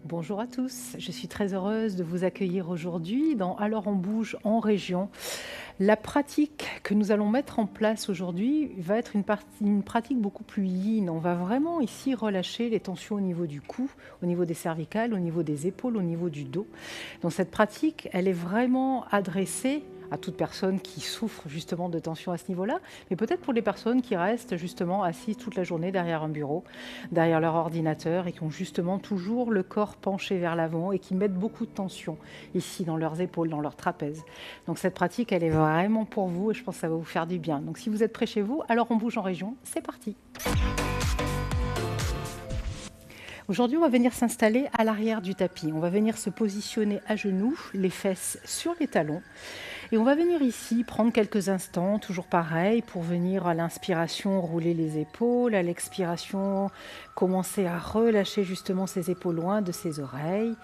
Bonjour à tous, je suis très heureuse de vous accueillir aujourd'hui dans Alors on bouge en région. La pratique que nous allons mettre en place aujourd'hui va être une pratique beaucoup plus yin. On va vraiment ici relâcher les tensions au niveau du cou, au niveau des cervicales, au niveau des épaules, au niveau du dos. Donc cette pratique, elle est vraiment adressée à toute personne qui souffre justement de tension à ce niveau-là, mais peut-être pour les personnes qui restent justement assises toute la journée derrière un bureau, derrière leur ordinateur et qui ont justement toujours le corps penché vers l'avant et qui mettent beaucoup de tension ici dans leurs épaules, dans leurs trapèzes. Donc cette pratique, elle est vraiment pour vous et je pense que ça va vous faire du bien. Donc si vous êtes près chez vous, alors on bouge en région, c'est parti. Aujourd'hui, on va venir s'installer à l'arrière du tapis. On va venir se positionner à genoux, les fesses sur les talons. Et on va venir ici prendre quelques instants, toujours pareil, pour venir à l'inspiration rouler les épaules, à l'expiration commencer à relâcher justement ses épaules loin de ses oreilles.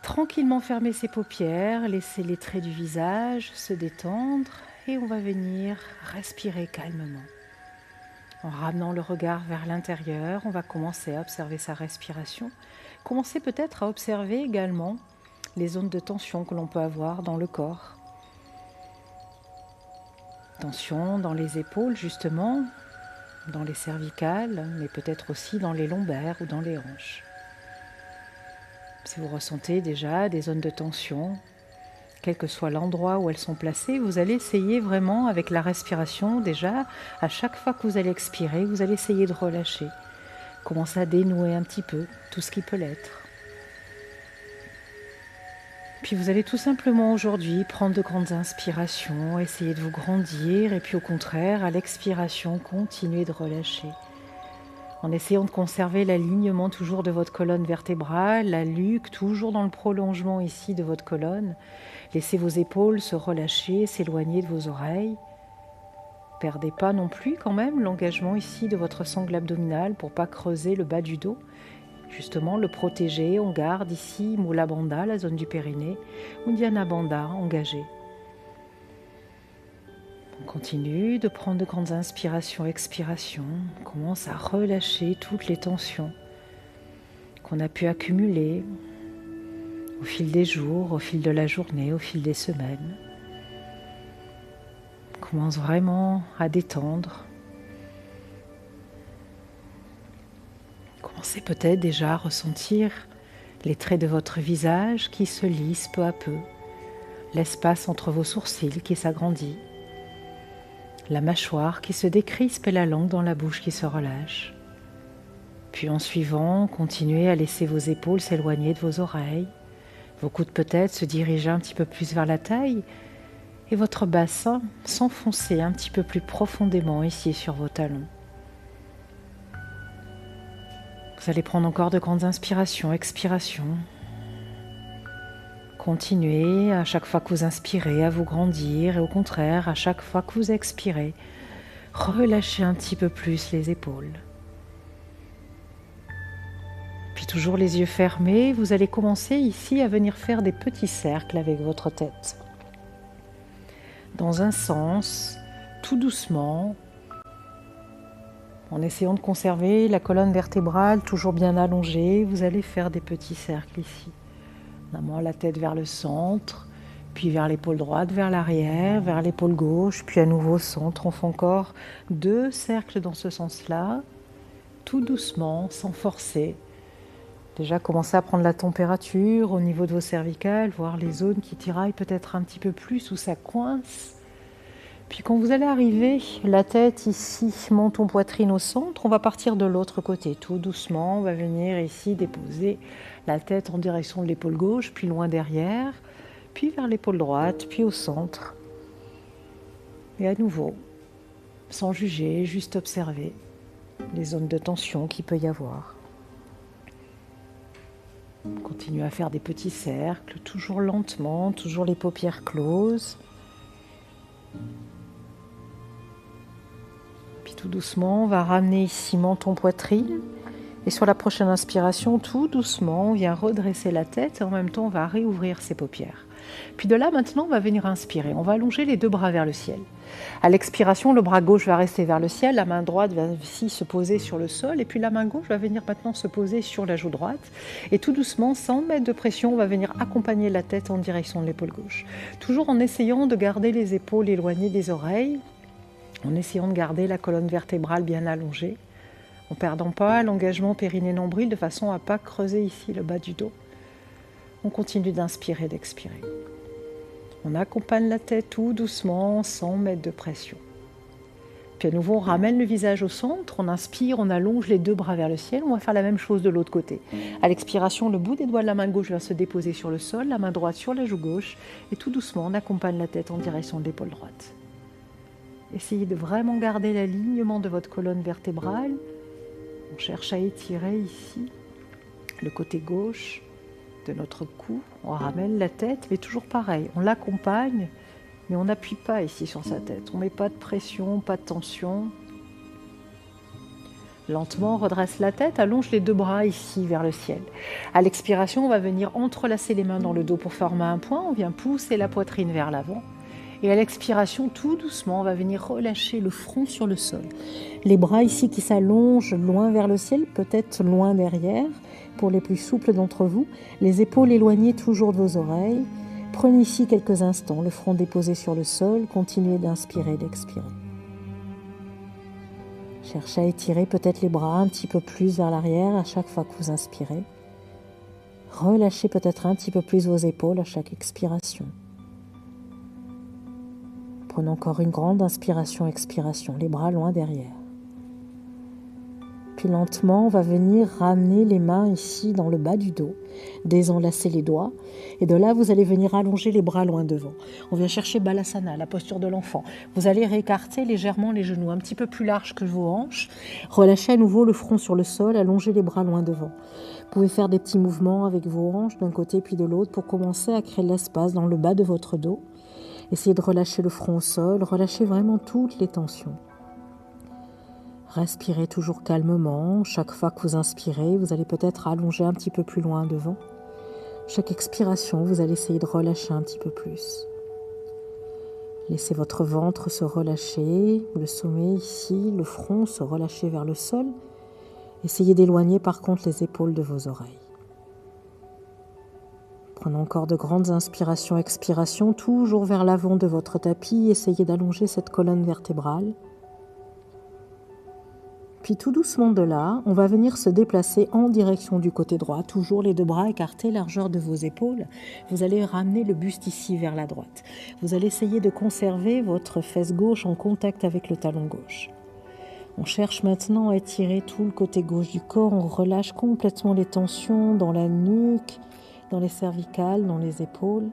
Tranquillement fermer ses paupières, laisser les traits du visage se détendre et on va venir respirer calmement. En ramenant le regard vers l'intérieur, on va commencer à observer sa respiration. Commencez peut-être à observer également les zones de tension que l'on peut avoir dans le corps. Tension dans les épaules justement, dans les cervicales, mais peut-être aussi dans les lombaires ou dans les hanches. Si vous ressentez déjà des zones de tension, quel que soit l'endroit où elles sont placées, vous allez essayer vraiment avec la respiration déjà, à chaque fois que vous allez expirer, vous allez essayer de relâcher. Commencez à dénouer un petit peu tout ce qui peut l'être. Puis vous allez tout simplement aujourd'hui prendre de grandes inspirations, essayer de vous grandir et puis au contraire, à l'expiration, continuer de relâcher. En essayant de conserver l'alignement toujours de votre colonne vertébrale, la nuque toujours dans le prolongement ici de votre colonne. Laissez vos épaules se relâcher, s'éloigner de vos oreilles. Perdez pas non plus quand même l'engagement ici de votre sangle abdominale pour pas creuser le bas du dos. Justement, le protéger, on garde ici Mula Bandha, la zone du périnée, Uddiyana Bandha, engagé. On continue de prendre de grandes inspirations, expirations. On commence à relâcher toutes les tensions qu'on a pu accumuler au fil des jours, au fil de la journée, au fil des semaines. On commence vraiment à détendre. Commencez peut-être déjà à ressentir les traits de votre visage qui se lissent peu à peu, l'espace entre vos sourcils qui s'agrandit, la mâchoire qui se décrispe et la langue dans la bouche qui se relâche. Puis en suivant, continuez à laisser vos épaules s'éloigner de vos oreilles, vos coudes peut-être se diriger un petit peu plus vers la taille et votre bassin s'enfoncer un petit peu plus profondément ici sur vos talons. Vous allez prendre encore de grandes inspirations, expirations. Continuez à chaque fois que vous inspirez à vous grandir et au contraire, à chaque fois que vous expirez, relâchez un petit peu plus les épaules. Puis toujours les yeux fermés, vous allez commencer ici à venir faire des petits cercles avec votre tête. Dans un sens, tout doucement, en essayant de conserver la colonne vertébrale toujours bien allongée, vous allez faire des petits cercles ici. D'abord la tête vers le centre, puis vers l'épaule droite, vers l'arrière, vers l'épaule gauche, puis à nouveau au centre. On fait encore 2 cercles dans ce sens-là, tout doucement, sans forcer. Déjà, commencez à prendre la température au niveau de vos cervicales, voir les zones qui tiraillent peut-être un petit peu plus, où ça coince. Puis quand vous allez arriver, la tête ici, menton poitrine au centre, on va partir de l'autre côté. Tout doucement, on va venir ici déposer la tête en direction de l'épaule gauche, puis loin derrière, puis vers l'épaule droite, puis au centre. Et à nouveau, sans juger, juste observer les zones de tension qu'il peut y avoir. On continue à faire des petits cercles, toujours lentement, toujours les paupières closes. Puis tout doucement, on va ramener ici menton poitrine Et sur la prochaine inspiration, tout doucement, on vient redresser la tête et en même temps, on va réouvrir ses paupières. Puis de là, maintenant, on va venir inspirer. On va allonger les deux bras vers le ciel. À l'expiration, le bras gauche va rester vers le ciel, la main droite va ici se poser sur le sol, et puis la main gauche va venir maintenant se poser sur la joue droite. Et tout doucement, sans mettre de pression, on va venir accompagner la tête en direction de l'épaule gauche. Toujours en essayant de garder les épaules éloignées des oreilles, en essayant de garder la colonne vertébrale bien allongée, en ne perdant pas l'engagement périnée-nombril de façon à ne pas creuser ici le bas du dos. On continue d'inspirer et d'expirer. On accompagne la tête tout doucement, sans mettre de pression. Puis à nouveau, on ramène le visage au centre, on inspire, on allonge les deux bras vers le ciel. On va faire la même chose de l'autre côté. À l'expiration, le bout des doigts de la main gauche va se déposer sur le sol, la main droite sur la joue gauche. Et tout doucement, on accompagne la tête en direction de l'épaule droite. Essayez de vraiment garder l'alignement de votre colonne vertébrale. On cherche à étirer ici le côté gauche de notre cou, on ramène la tête, mais toujours pareil, on l'accompagne, mais on n'appuie pas ici sur sa tête, on ne met pas de pression, pas de tension. Lentement, on redresse la tête, allonge les deux bras ici vers le ciel. À l'expiration, on va venir entrelacer les mains dans le dos pour former un point, on vient pousser la poitrine vers l'avant. Et à l'expiration, tout doucement, on va venir relâcher le front sur le sol. Les bras ici qui s'allongent loin vers le ciel, peut-être loin derrière, pour les plus souples d'entre vous. Les épaules éloignées toujours de vos oreilles. Prenez ici quelques instants, le front déposé sur le sol. Continuez d'inspirer et d'expirer. Cherchez à étirer peut-être les bras un petit peu plus vers l'arrière à chaque fois que vous inspirez. Relâchez peut-être un petit peu plus vos épaules à chaque expiration. Prenons encore une grande inspiration, expiration, les bras loin derrière. Puis lentement, on va venir ramener les mains ici dans le bas du dos, désenlacer les doigts. Et de là, vous allez venir allonger les bras loin devant. On vient chercher Balasana, la posture de l'enfant. Vous allez réécarter légèrement les genoux, un petit peu plus larges que vos hanches. Relâchez à nouveau le front sur le sol, allongez les bras loin devant. Vous pouvez faire des petits mouvements avec vos hanches d'un côté puis de l'autre pour commencer à créer de l'espace dans le bas de votre dos. Essayez de relâcher le front au sol, relâchez vraiment toutes les tensions. Respirez toujours calmement. Chaque fois que vous inspirez, vous allez peut-être allonger un petit peu plus loin devant. Chaque expiration, vous allez essayer de relâcher un petit peu plus. Laissez votre ventre se relâcher, le sommet ici, le front se relâcher vers le sol. Essayez d'éloigner par contre les épaules de vos oreilles. Prenons encore de grandes inspirations, expirations, toujours vers l'avant de votre tapis. Essayez d'allonger cette colonne vertébrale. Puis tout doucement de là, on va venir se déplacer en direction du côté droit. Toujours les deux bras écartés, largeur de vos épaules. Vous allez ramener le buste ici vers la droite. Vous allez essayer de conserver votre fesse gauche en contact avec le talon gauche. On cherche maintenant à étirer tout le côté gauche du corps. On relâche complètement les tensions dans la nuque, dans les cervicales, dans les épaules.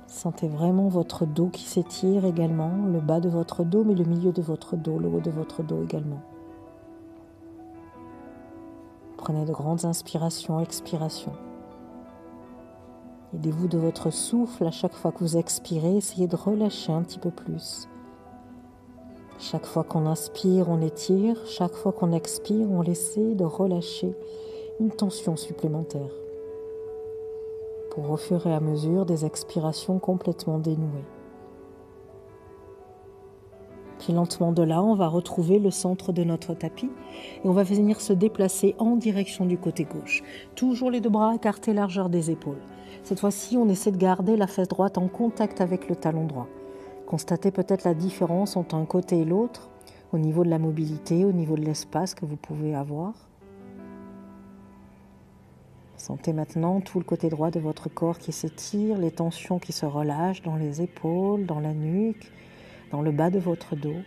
Sentez vraiment votre dos qui s'étire également, le bas de votre dos, mais le milieu de votre dos, le haut de votre dos également. Prenez de grandes inspirations, expirations. Aidez-vous de votre souffle à chaque fois que vous expirez, essayez de relâcher un petit peu plus. Chaque fois qu'on inspire, on étire. Chaque fois qu'on expire, on essaie de relâcher une tension supplémentaire. Pour au fur et à mesure des expirations complètement dénouées. Puis lentement de là, on va retrouver le centre de notre tapis et on va venir se déplacer en direction du côté gauche. Toujours les deux bras écartés, largeur des épaules. Cette fois-ci, on essaie de garder la fesse droite en contact avec le talon droit. Constatez peut-être la différence entre un côté et l'autre, au niveau de la mobilité, au niveau de l'espace que vous pouvez avoir. Sentez maintenant tout le côté droit de votre corps qui s'étire, les tensions qui se relâchent dans les épaules, dans la nuque, dans le bas de votre dos.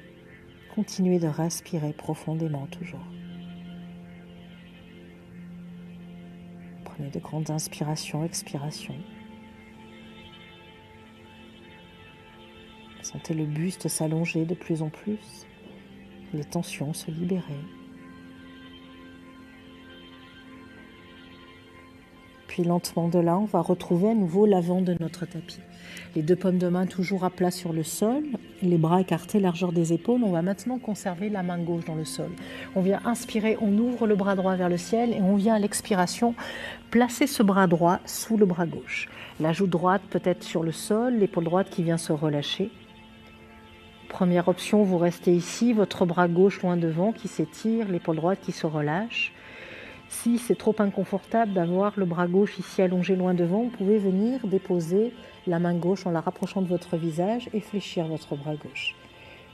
Continuez de respirer profondément toujours. Prenez de grandes inspirations, expirations. Sentez le buste s'allonger de plus en plus, les tensions se libérer. Puis lentement de là, on va retrouver à nouveau l'avant de notre tapis. Les deux paumes de main toujours à plat sur le sol, les bras écartés largeur des épaules. On va maintenant conserver la main gauche dans le sol. On vient inspirer, on ouvre le bras droit vers le ciel et on vient à l'expiration placer ce bras droit sous le bras gauche. La joue droite peut être sur le sol, l'épaule droite qui vient se relâcher. Première option, vous restez ici, votre bras gauche loin devant qui s'étire, l'épaule droite qui se relâche. Si c'est trop inconfortable d'avoir le bras gauche ici allongé loin devant, vous pouvez venir déposer la main gauche en la rapprochant de votre visage et fléchir votre bras gauche.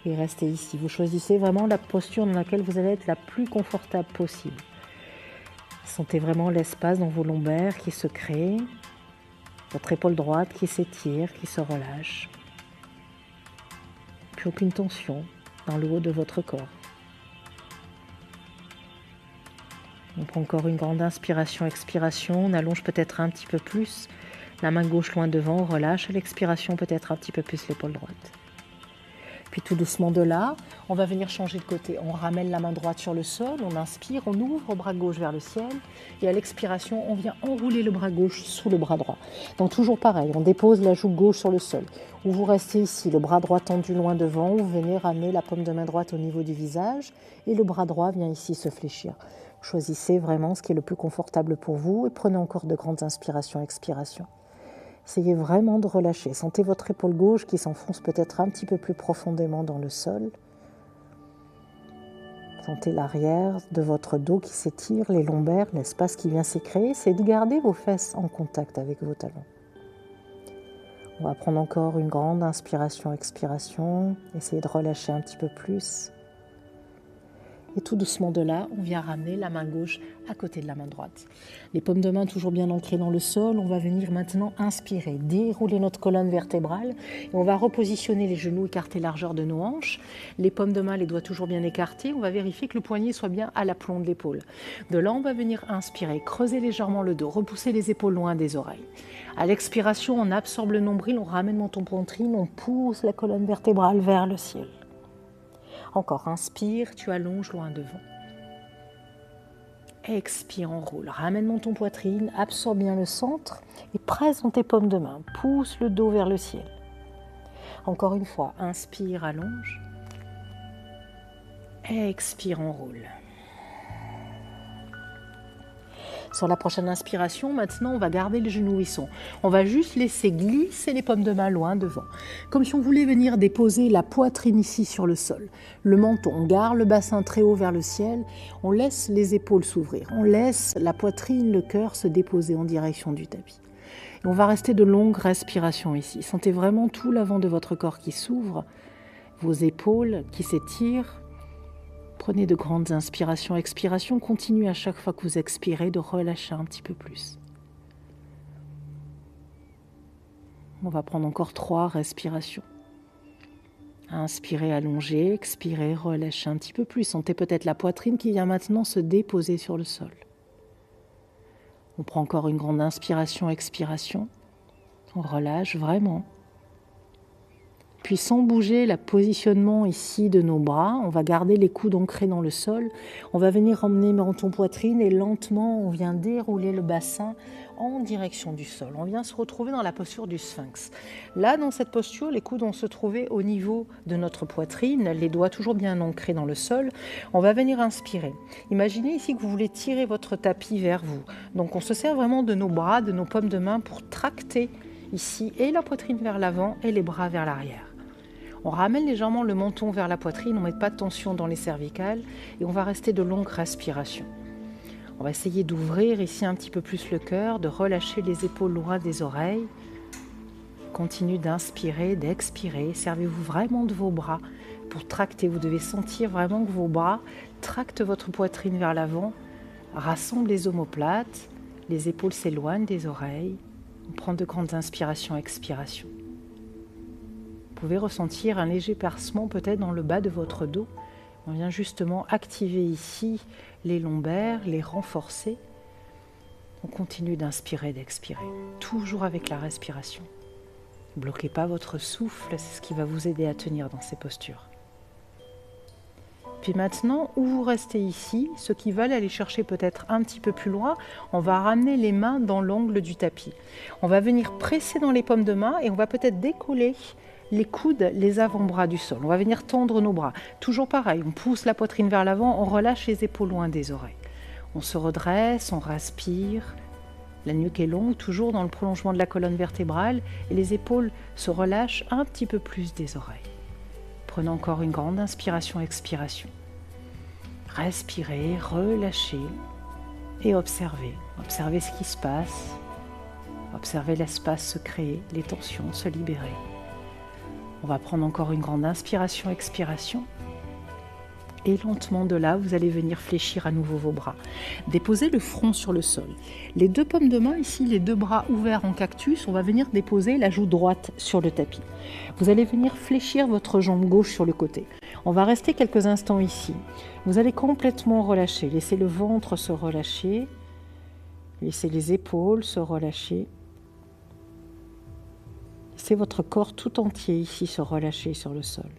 Et restez ici. Vous choisissez vraiment la posture dans laquelle vous allez être la plus confortable possible. Sentez vraiment l'espace dans vos lombaires qui se crée, votre épaule droite qui s'étire, qui se relâche. Puis aucune tension dans le haut de votre corps. On prend encore une grande inspiration, expiration, on allonge peut-être un petit peu plus. La main gauche loin devant, on relâche. À l'expiration, peut-être un petit peu plus l'épaule droite. Puis tout doucement de là, on va venir changer de côté. On ramène la main droite sur le sol, on inspire, on ouvre le bras gauche vers le ciel. Et à l'expiration, on vient enrouler le bras gauche sous le bras droit. Donc toujours pareil, on dépose la joue gauche sur le sol. Ou vous restez ici, le bras droit tendu loin devant, vous venez ramener la paume de main droite au niveau du visage. Et le bras droit vient ici se fléchir. Choisissez vraiment ce qui est le plus confortable pour vous et prenez encore de grandes inspirations, expirations. Essayez vraiment de relâcher. Sentez votre épaule gauche qui s'enfonce peut-être un petit peu plus profondément dans le sol. Sentez l'arrière de votre dos qui s'étire, les lombaires, l'espace qui vient s'y créer. C'est de garder vos fesses en contact avec vos talons. On va prendre encore une grande inspiration, expiration. Essayez de relâcher un petit peu plus. Et tout doucement de là, on vient ramener la main gauche à côté de la main droite. Les paumes de main toujours bien ancrées dans le sol. On va venir maintenant inspirer, dérouler notre colonne vertébrale. Et on va repositionner les genoux écartés largeur de nos hanches. Les paumes de main, les doigts toujours bien écartés. On va vérifier que le poignet soit bien à l'aplomb de l'épaule. De là, on va venir inspirer, creuser légèrement le dos, repousser les épaules loin des oreilles. À l'expiration, on absorbe le nombril, on ramène le menton poitrine, on pousse la colonne vertébrale vers le ciel. Encore, inspire, tu allonges loin devant. Expire, enroule. Ramène menton poitrine, absorbe bien le centre et presse dans tes paumes de main. Pousse le dos vers le ciel. Encore une fois, inspire, allonge. Expire, enroule. Sur la prochaine inspiration, maintenant, on va garder les genoux où ils sont. On va juste laisser glisser les paumes de main loin devant. Comme si on voulait venir déposer la poitrine ici sur le sol. Le menton, on garde le bassin très haut vers le ciel. On laisse les épaules s'ouvrir. On laisse la poitrine, le cœur se déposer en direction du tapis. Et on va rester de longues respirations ici. Sentez vraiment tout l'avant de votre corps qui s'ouvre. Vos épaules qui s'étirent. Prenez de grandes inspirations, expirations. Continuez à chaque fois que vous expirez de relâcher un petit peu plus. On va prendre encore 3 respirations. Inspirez, allongez, expirez, relâchez un petit peu plus. Sentez peut-être la poitrine qui vient maintenant se déposer sur le sol. On prend encore une grande inspiration, expiration. On relâche vraiment. Puis sans bouger le positionnement ici de nos bras, on va garder les coudes ancrés dans le sol. On va venir emmener menton poitrine et lentement on vient dérouler le bassin en direction du sol. On vient se retrouver dans la posture du sphinx. Là, dans cette posture, les coudes vont se trouver au niveau de notre poitrine, les doigts toujours bien ancrés dans le sol. On va venir inspirer. Imaginez ici que vous voulez tirer votre tapis vers vous. Donc on se sert vraiment de nos bras, de nos paumes de main pour tracter ici et la poitrine vers l'avant et les bras vers l'arrière. On ramène légèrement le menton vers la poitrine, on ne met pas de tension dans les cervicales et on va rester de longues respirations. On va essayer d'ouvrir ici un petit peu plus le cœur, de relâcher les épaules loin des oreilles. Continuez d'inspirer, d'expirer. Servez-vous vraiment de vos bras pour tracter. Vous devez sentir vraiment que vos bras tractent votre poitrine vers l'avant, rassemblent les omoplates, les épaules s'éloignent des oreilles. On prend de grandes inspirations, expirations. Vous pouvez ressentir un léger percement peut-être dans le bas de votre dos. On vient justement activer ici les lombaires, les renforcer. On continue d'inspirer, d'expirer, toujours avec la respiration. Ne bloquez pas votre souffle, c'est ce qui va vous aider à tenir dans ces postures. Puis Puis maintenant, où vous restez ici, ceux qui veulent aller chercher peut-être un petit peu plus loin, on va ramener les mains dans l'angle du tapis. On va venir presser dans les paumes de main et on va peut-être décoller les coudes, les avant-bras du sol. On va venir tendre nos bras. Toujours pareil, on pousse la poitrine vers l'avant, on relâche les épaules loin des oreilles. On se redresse, on respire. La nuque est longue, toujours dans le prolongement de la colonne vertébrale, et les épaules se relâchent un petit peu plus des oreilles. Prenez encore une grande inspiration, expiration. Respirez, relâchez et observez. Observez ce qui se passe. Observez l'espace se créer, les tensions se libérer. On va prendre encore une grande inspiration, expiration. Et lentement de là, vous allez venir fléchir à nouveau vos bras. Déposez le front sur le sol. Les deux paumes de main, ici, les deux bras ouverts en cactus, on va venir déposer la joue droite sur le tapis. Vous allez venir fléchir votre jambe gauche sur le côté. On va rester quelques instants ici. Vous allez complètement relâcher. Laissez le ventre se relâcher. Laissez les épaules se relâcher. Laissez votre corps tout entier ici se relâcher sur le sol.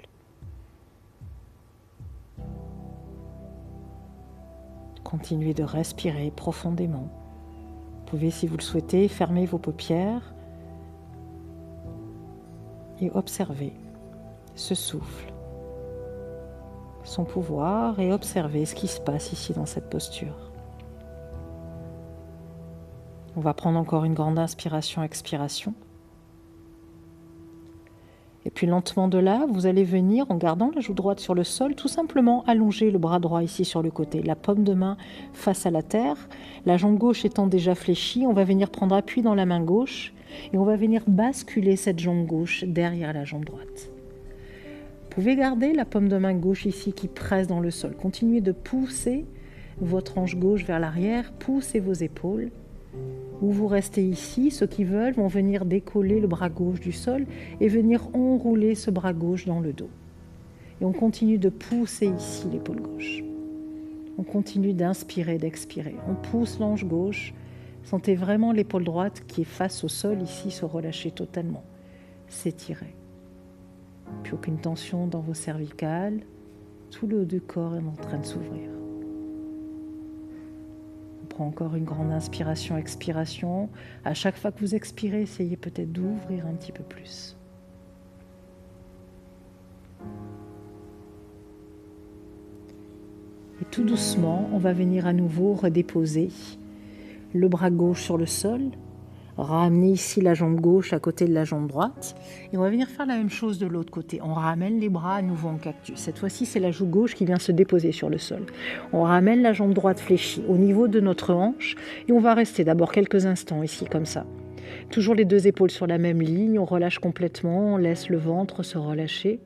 Continuez de respirer profondément. Vous pouvez, si vous le souhaitez, fermer vos paupières et observer ce souffle, son pouvoir, et observer ce qui se passe ici dans cette posture. On va prendre encore une grande inspiration, expiration. Et puis lentement de là, vous allez venir, en gardant la joue droite sur le sol, tout simplement allonger le bras droit ici sur le côté. La paume de main face à la terre, la jambe gauche étant déjà fléchie, on va venir prendre appui dans la main gauche et on va venir basculer cette jambe gauche derrière la jambe droite. Vous pouvez garder la paume de main gauche ici qui presse dans le sol. Continuez de pousser votre hanche gauche vers l'arrière, poussez vos épaules. Où vous restez ici, ceux qui veulent vont venir décoller le bras gauche du sol et venir enrouler ce bras gauche dans le dos. Et on continue de pousser ici l'épaule gauche. On continue d'inspirer, d'expirer. On pousse l'hanche gauche. Sentez vraiment l'épaule droite qui est face au sol ici se relâcher totalement, s'étirer. Puis aucune tension dans vos cervicales. Tout le haut du corps est en train de s'ouvrir. Encore une grande inspiration, expiration. À chaque fois que vous expirez, essayez peut-être d'ouvrir un petit peu plus. Et tout doucement, on va venir à nouveau redéposer le bras gauche sur le sol, ramener ici la jambe gauche à côté de la jambe droite, et on va venir faire la même chose de l'autre côté. On ramène les bras à nouveau en cactus. Cette fois-ci, c'est la joue gauche qui vient se déposer sur le sol. On ramène la jambe droite fléchie au niveau de notre hanche, et on va rester d'abord quelques instants ici, comme ça. Toujours les deux épaules sur la même ligne, on relâche complètement, on laisse le ventre se relâcher,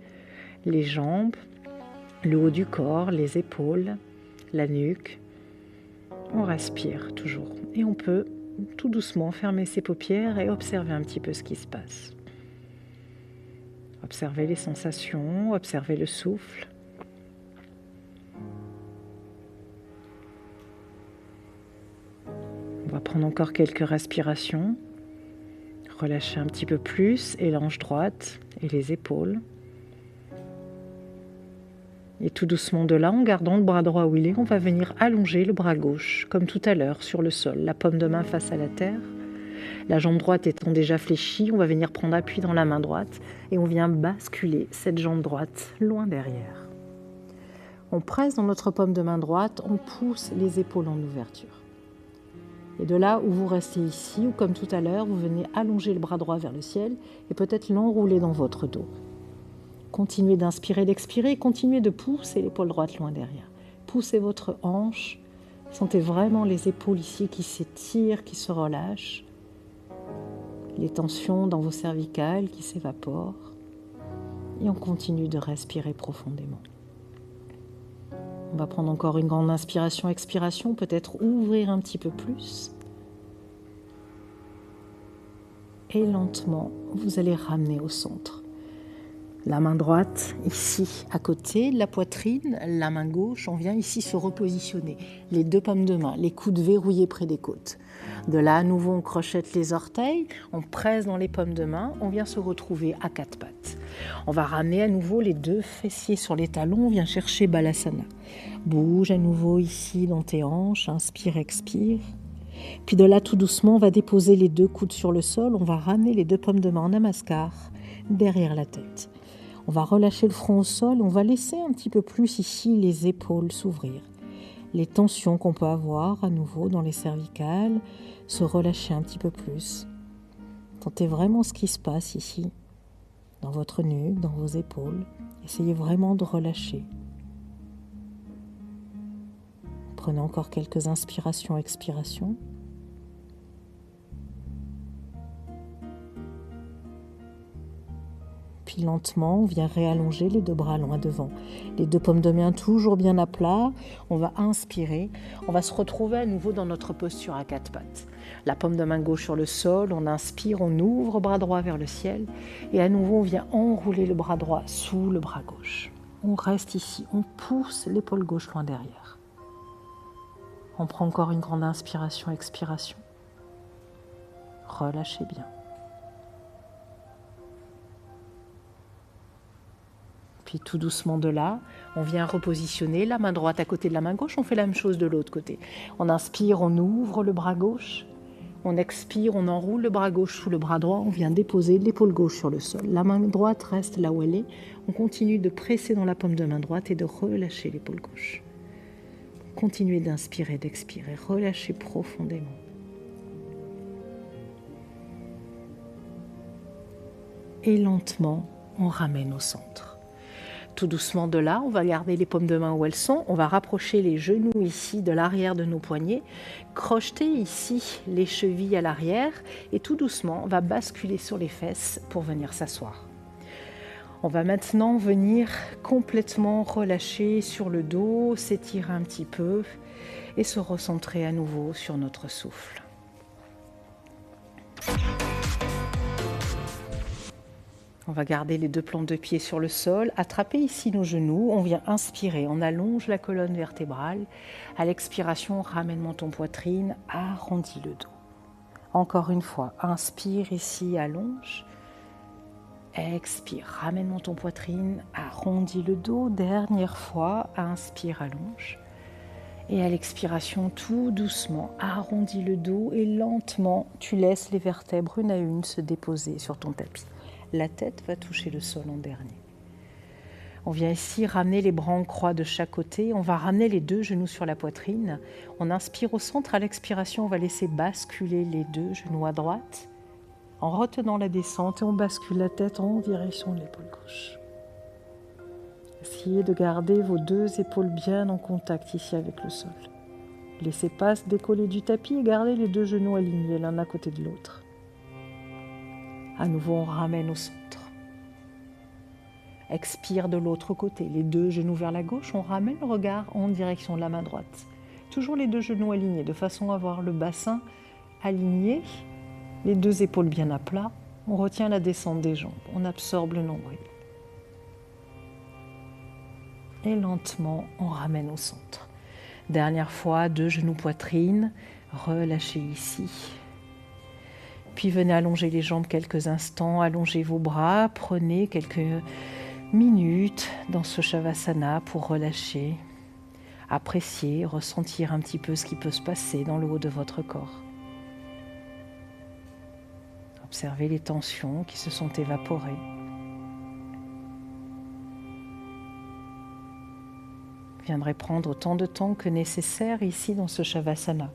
les jambes, le haut du corps, les épaules, la nuque. On respire toujours, et on peut tout doucement fermer ses paupières et observer un petit peu ce qui se passe. Observez les sensations, observez le souffle. On va prendre encore quelques respirations. Relâchez un petit peu plus, et l'hanche droite et les épaules. Et tout doucement de là, en gardant le bras droit où il est, on va venir allonger le bras gauche, comme tout à l'heure, sur le sol. La paume de main face à la terre. La jambe droite étant déjà fléchie, on va venir prendre appui dans la main droite et on vient basculer cette jambe droite loin derrière. On presse dans notre paume de main droite, on pousse les épaules en ouverture. Et de là où vous restez ici, ou comme tout à l'heure, vous venez allonger le bras droit vers le ciel et peut-être l'enrouler dans votre dos. Continuez d'inspirer, d'expirer, continuez de pousser l'épaule droite loin derrière. Poussez votre hanche, sentez vraiment les épaules ici qui s'étirent, qui se relâchent. Les tensions dans vos cervicales qui s'évaporent. Et on continue de respirer profondément. On va prendre encore une grande inspiration, expiration, peut-être ouvrir un petit peu plus. Et lentement, vous allez ramener au centre. La main droite ici à côté de la poitrine, la main gauche, on vient ici se repositionner. Les deux paumes de main, les coudes verrouillés près des côtes. De là, à nouveau, on crochette les orteils, on presse dans les paumes de main, on vient se retrouver à quatre pattes. On va ramener à nouveau les deux fessiers sur les talons, on vient chercher Balasana. Bouge à nouveau ici dans tes hanches, inspire, expire. Puis de là, tout doucement, on va déposer les deux coudes sur le sol, on va ramener les deux paumes de main en namaskar derrière la tête. On va relâcher le front au sol, on va laisser un petit peu plus ici les épaules s'ouvrir. Les tensions qu'on peut avoir à nouveau dans les cervicales, se relâcher un petit peu plus. Sentez vraiment ce qui se passe ici, dans votre nuque, dans vos épaules. Essayez vraiment de relâcher. Prenez encore quelques inspirations, expirations. Puis lentement, on vient réallonger les deux bras loin devant. Les deux paumes de main toujours bien à plat. On va inspirer. On va se retrouver à nouveau dans notre posture à quatre pattes. La paume de main gauche sur le sol. On inspire, on ouvre bras droit vers le ciel. Et à nouveau, on vient enrouler le bras droit sous le bras gauche. On reste ici. On pousse l'épaule gauche loin derrière. On prend encore une grande inspiration, expiration. Relâchez bien. Puis tout doucement de là, on vient repositionner la main droite à côté de la main gauche. On fait la même chose de l'autre côté. On inspire, on ouvre le bras gauche. On expire, on enroule le bras gauche sous le bras droit. On vient déposer l'épaule gauche sur le sol. La main droite reste là où elle est. On continue de presser dans la paume de main droite et de relâcher l'épaule gauche. Continuez d'inspirer, d'expirer. Relâchez profondément. Et lentement, on ramène au centre. Tout doucement de là, on va garder les paumes de main où elles sont. On va rapprocher les genoux ici de l'arrière de nos poignets. Crocheter ici les chevilles à l'arrière. Et tout doucement, on va basculer sur les fesses pour venir s'asseoir. On va maintenant venir complètement relâcher sur le dos, s'étirer un petit peu et se recentrer à nouveau sur notre souffle. On va garder les deux plantes de pied sur le sol, attraper ici nos genoux, on vient inspirer, on allonge la colonne vertébrale. À l'expiration, ramène menton poitrine, arrondis le dos. Encore une fois, inspire ici, allonge. Expire, ramène menton poitrine, arrondis le dos. Dernière fois, inspire, allonge. Et à l'expiration, tout doucement, arrondis le dos et lentement, tu laisses les vertèbres une à une se déposer sur ton tapis. La tête va toucher le sol en dernier. On vient ici ramener les bras en croix de chaque côté. On va ramener les deux genoux sur la poitrine. On inspire au centre. À l'expiration, on va laisser basculer les deux genoux à droite en retenant la descente et on bascule la tête en direction de l'épaule gauche. Essayez de garder vos deux épaules bien en contact ici avec le sol. Laissez pas se décoller du tapis et gardez les deux genoux alignés l'un à côté de l'autre. À nouveau, on ramène au centre. Expire de l'autre côté, les deux genoux vers la gauche, on ramène le regard en direction de la main droite. Toujours les deux genoux alignés, de façon à avoir le bassin aligné, les deux épaules bien à plat. On retient la descente des jambes, on absorbe le nombril. Et lentement, on ramène au centre. Dernière fois, deux genoux poitrine, relâchez ici. Puis venez allonger les jambes quelques instants, allongez vos bras, prenez quelques minutes dans ce Shavasana pour relâcher, apprécier, ressentir un petit peu ce qui peut se passer dans le haut de votre corps. Observez les tensions qui se sont évaporées. Vous viendrez prendre autant de temps que nécessaire ici dans ce Shavasana.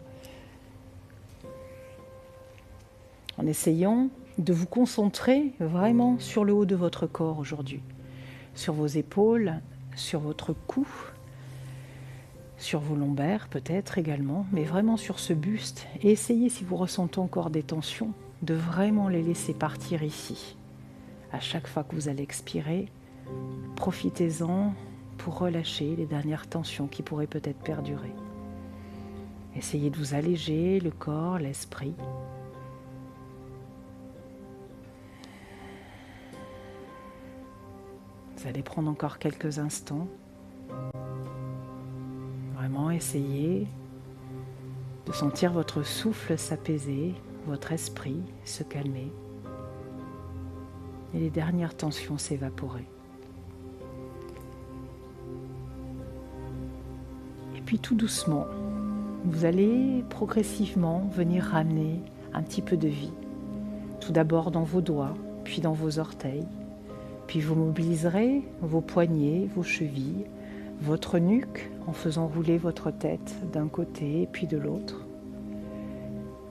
En essayant de vous concentrer vraiment sur le haut de votre corps aujourd'hui, sur vos épaules, sur votre cou, sur vos lombaires peut-être également, mais vraiment sur ce buste. Et essayez, si vous ressentez encore des tensions, de vraiment les laisser partir ici. À chaque fois que vous allez expirer, profitez-en pour relâcher les dernières tensions qui pourraient peut-être perdurer. Essayez de vous alléger le corps, l'esprit. Vous allez prendre encore quelques instants. Vraiment essayer de sentir votre souffle s'apaiser, votre esprit se calmer et les dernières tensions s'évaporer. Et puis tout doucement, vous allez progressivement venir ramener un petit peu de vie. Tout d'abord dans vos doigts, puis dans vos orteils. Puis vous mobiliserez vos poignets, vos chevilles, votre nuque en faisant rouler votre tête d'un côté puis de l'autre.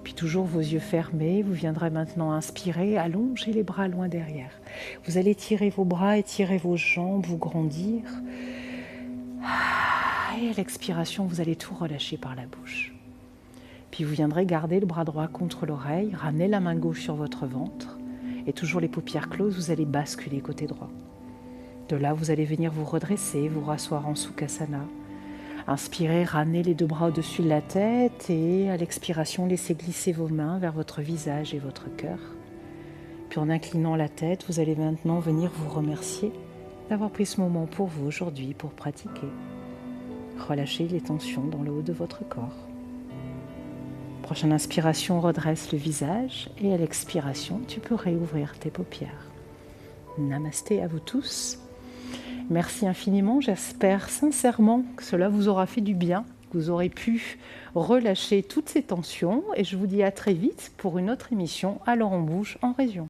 Puis toujours vos yeux fermés, vous viendrez maintenant inspirer, allonger les bras loin derrière. Vous allez tirer vos bras, étirer vos jambes, vous grandir. Et à l'expiration, vous allez tout relâcher par la bouche. Puis vous viendrez garder le bras droit contre l'oreille, ramener la main gauche sur votre ventre. Et toujours les paupières closes, vous allez basculer côté droit. De là, vous allez venir vous redresser, vous rasseoir en Sukhasana. Inspirez, ramenez les deux bras au-dessus de la tête et à l'expiration, laissez glisser vos mains vers votre visage et votre cœur. Puis en inclinant la tête, vous allez maintenant venir vous remercier d'avoir pris ce moment pour vous aujourd'hui pour pratiquer. Relâchez les tensions dans le haut de votre corps. Prochaine inspiration, redresse le visage et à l'expiration, tu peux réouvrir tes paupières. Namasté à vous tous. Merci infiniment. J'espère sincèrement que cela vous aura fait du bien, que vous aurez pu relâcher toutes ces tensions et je vous dis à très vite pour une autre émission Alors on bouge en région.